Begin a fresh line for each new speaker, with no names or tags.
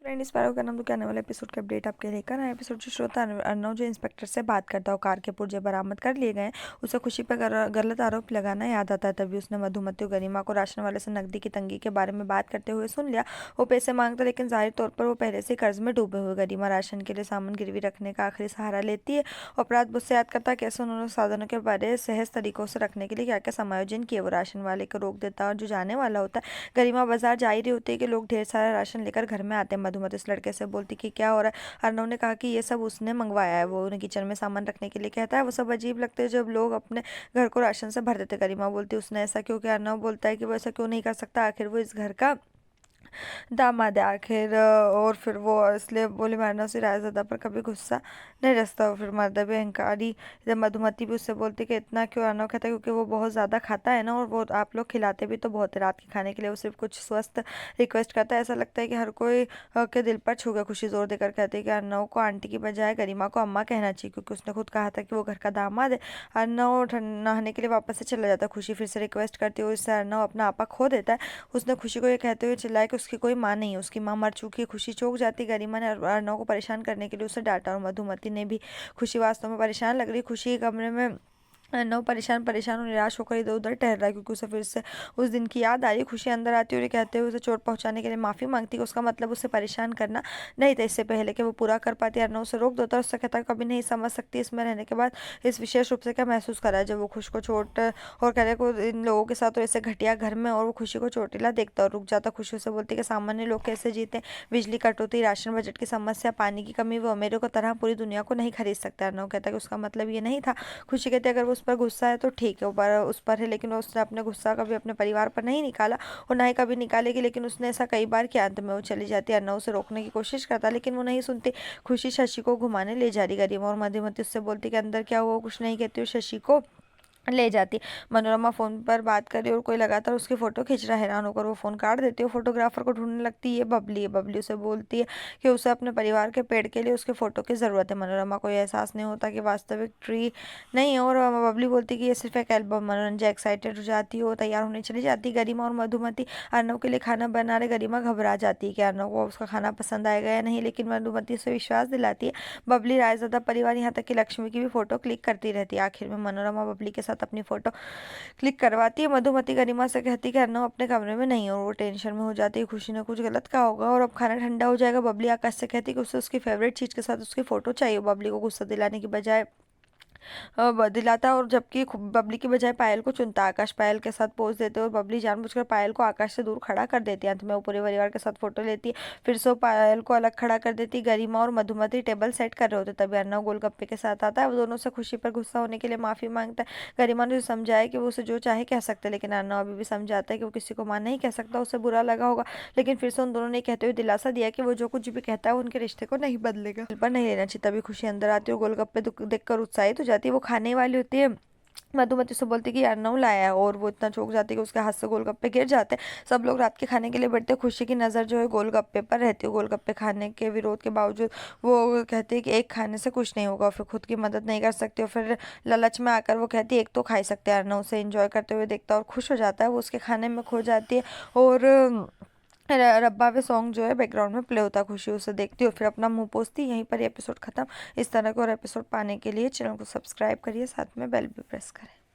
Friend, इस बार का नाम तो क्या आने वाला एपिसोड का अपडेट आपके लेकर आए। एपिसोड जो श्रोता अर्नव जो इंस्पेक्टर से बात करता है कार के पुर्जे बरामद कर लिए गए, उसे खुशी पर गलत आरोप लगाना याद आता है। तभी उसने मधुमती और गरिमा को राशन वाले से नकदी की तंगी के बारे में बात करते हुए सुन लिया। वो पैसे मांगता, लेकिन जाहिर तौर पर वो पहले से कर्ज में डूबे हुए। गरिमा राशन के लिए सामान गिरवी रखने का आखिरी सहारा लेती है। अपराध बुझ से याद करता है कैसे उन्होंने साधनों के बारे सहज तरीकों से रखने के लिए क्या क्या समायोजन किए। वो राशन वाले को रोक देता है और जो जाने वाला होता है। गरिमा बाजार जा ही रही होती है कि लोग ढेर सारा राशन लेकर घर में आते हैं। मधुमती उस लड़के से बोलती कि क्या हो रहा है। अर्नव ने कहा कि ये सब उसने मंगवाया है। वो उन्हें किचन में सामान रखने के लिए कहता है। वो सब अजीब लगते हैं जब लोग अपने घर को राशन से भर देते। गरिमा बोलती उसने ऐसा क्यों किया। अर्नव बोलता है कि वो ऐसा क्यों नहीं कर सकता, आखिर वो इस घर का दामाद है आखिर। और फिर वो इसलिए बोले मारना उसे रायज़ादा पर कभी गुस्सा नहीं रचता। फिर मर्द भी अहंकारी। जब मधुमती भी उससे बोलती कि इतना क्यों। अर्नव कहता है क्योंकि वो बहुत ज़्यादा खाता है ना, और वो आप लोग खिलाते भी तो बहुत है। रात के खाने के लिए वो सिर्फ कुछ स्वस्थ रिक्वेस्ट करता है। ऐसा लगता है कि हर कोई के दिल पर छू गया। खुशी जोर देकर कहती है कि अर्नव को आंटी की बजाय गरिमा को अम्मा कहना चाहिए, क्योंकि उसने खुद कहा था कि वो घर का दामाद है। अर्नव नहाने के लिए वापस से चला जाता है। खुशी फिर से रिक्वेस्ट करती है, उससे अर्नव अपना आपा खो देता है। उसने खुशी को ये कहते हुए चिल्लाया कि उसकी कोई माँ नहीं है, उसकी माँ मर चुकी है। खुशी चौंक जाती। गरिमा ने अर्नव को परेशान करने के लिए उसे डांटा, और मधुमती ने भी। खुशी वास्तव में परेशान लग रही। खुशी के कमरे में अर्नव परेशान परेशान और निराश होकर इधर उधर टहल रहा है, क्योंकि उसे फिर से उस दिन की याद आ रही है। खुशी अंदर आती है और ये कहते हुए उसे चोट पहुंचाने के लिए माफ़ी मांगती है। उसका मतलब उसे परेशान करना नहीं था। इससे पहले कि वो पूरा कर पाती, अर्नव उसे रोक देता है। उससे कहता है कभी नहीं समझ सकती इसमें रहने के बाद इस विशेष रूप से क्या महसूस करा है। जब वो खुश को चोट और कहते को इन लोगों के साथ और ऐसे घटिया घर में, और वो खुशी को चोटिला देखता और रुक जाता। खुशी उसे बोलती है कि सामान्य लोग कैसे जीते, बिजली कटौती, राशन बजट की समस्या, पानी की कमी, वो अमीरों को तरह पूरी दुनिया को नहीं खरीद सकता। अर्नव कहता है कि उसका मतलब ये नहीं था। खुशी कहती है अगर वो उस पर गुस्सा है तो ठीक है, ऊपर उस पर है, लेकिन उसने अपने गुस्सा कभी अपने परिवार पर नहीं निकाला और ना ही कभी निकालेगी। लेकिन उसने ऐसा कई बार किया। अंत में वो चली जाती है। अर्नव उसे रोकने की कोशिश करता, लेकिन वो नहीं सुनती। खुशी शशि को घुमाने ले जा रही। गरिमा और मधुमती उससे बोलती कि अंदर क्या हुआ, कुछ नहीं कहती, और शशि को ले जाती। मनोरमा फोन पर बात कर रही और कोई लगातार उसकी फोटो खींच रहा है। हैरान होकर वो फोन काट देती है। फोटोग्राफर को ढूंढने लगती है। बबली है। बबली उसे बोलती है कि उसे अपने परिवार के पेड़ के लिए उसके फोटो की जरूरत है। मनोरमा को यह एहसास नहीं होता कि वास्तविक ट्री नहीं है, और बबली बोलती है कि ये सिर्फ एक एल्बम। मनोरंजन एक्साइटेड हो जाती हो, तैयार होने चली जाती। गरिमा और मधुमती अर्नव के लिए खाना बना रहे। गरिमा घबरा जाती है कि अर्नव को उसका खाना पसंद आएगा या नहीं, लेकिन मधुमती उसे विश्वास दिलाती है। बबली, रायज़ादा परिवार, यहाँ तक कि लक्ष्मी की भी फोटो क्लिक करती रहती है। आखिर में मनोरमा बबली के साथ अपनी फोटो क्लिक करवाती है। मधुमती गरिमा से कहती कि अर्नव अपने कमरे में नहीं है, और वो टेंशन में हो जाती है। खुशी ने कुछ गलत कहा होगा और अब खाना ठंडा हो जाएगा। बबली आकाश से कहती कि उसे उसकी फेवरेट चीज के साथ उसकी फोटो चाहिए। बबली को गुस्सा दिलाने की बजाय दिलाता, और जबकि बबली की बजाय पायल को चुनता। आकाश पायल के साथ पोज देते और बबली जानबूझकर पायल को आकाश से दूर खड़ा कर देती है। अंत में वो पूरे परिवार के साथ फोटो लेती है। फिर से वो पायल को अलग खड़ा कर देती। गरिमा और मधुमती टेबल सेट कर रहे होते, तभी अर्नव गोलगप्पे के साथ आता है। वो दोनों से खुशी पर गुस्सा होने के लिए माफी मांगता है। गरिमा ने उसे समझाया कि वो उसे जो चाहे कह सकते, लेकिन अर्नव अभी भी समझाता है कि वो किसी को मां नहीं कह सकता, उसे बुरा लगा होगा। लेकिन फिर से उन दोनों ने कहते हुए दिलासा दिया कि वो जो कुछ भी कहता है वो उनके रिश्ते को नहीं बदलेगा, दिल पर नहीं लेना चाहिए। तभी खुशी अंदर आती है और गोलगप्पे देखकर उत्साहित हो जाती है। वो खाने वाली होती है। मधुमती से बोलती कि अर्नव लाया है, और वो इतना चौंक जाती है कि उसके हाथ से गोलगप्पे गिर जाते हैं। सब लोग रात के खाने के लिए बैठते हैं। खुशी की नज़र जो है गोलगप्पे पर रहती है। गोलगप्पे खाने के विरोध के बावजूद वो कहती है कि एक खाने से कुछ नहीं होगा, फिर खुद की मदद नहीं कर सकती, और फिर लालच में आकर वो कहती है एक तो खा ही सकते हैं। अर्नव उसे एंजॉय करते हुए देखता है और खुश हो जाता है। वो उसके खाने में खो जाती है, और रब्बा वे सॉन्ग जो है बैकग्राउंड में प्ले होता है। खुशी उसे देखती है और फिर अपना मुंह पोंछती। यहीं पर एपिसोड खत्म। इस तरह के और एपिसोड पाने के लिए चैनल को सब्सक्राइब करिए, साथ में बेल भी प्रेस करें।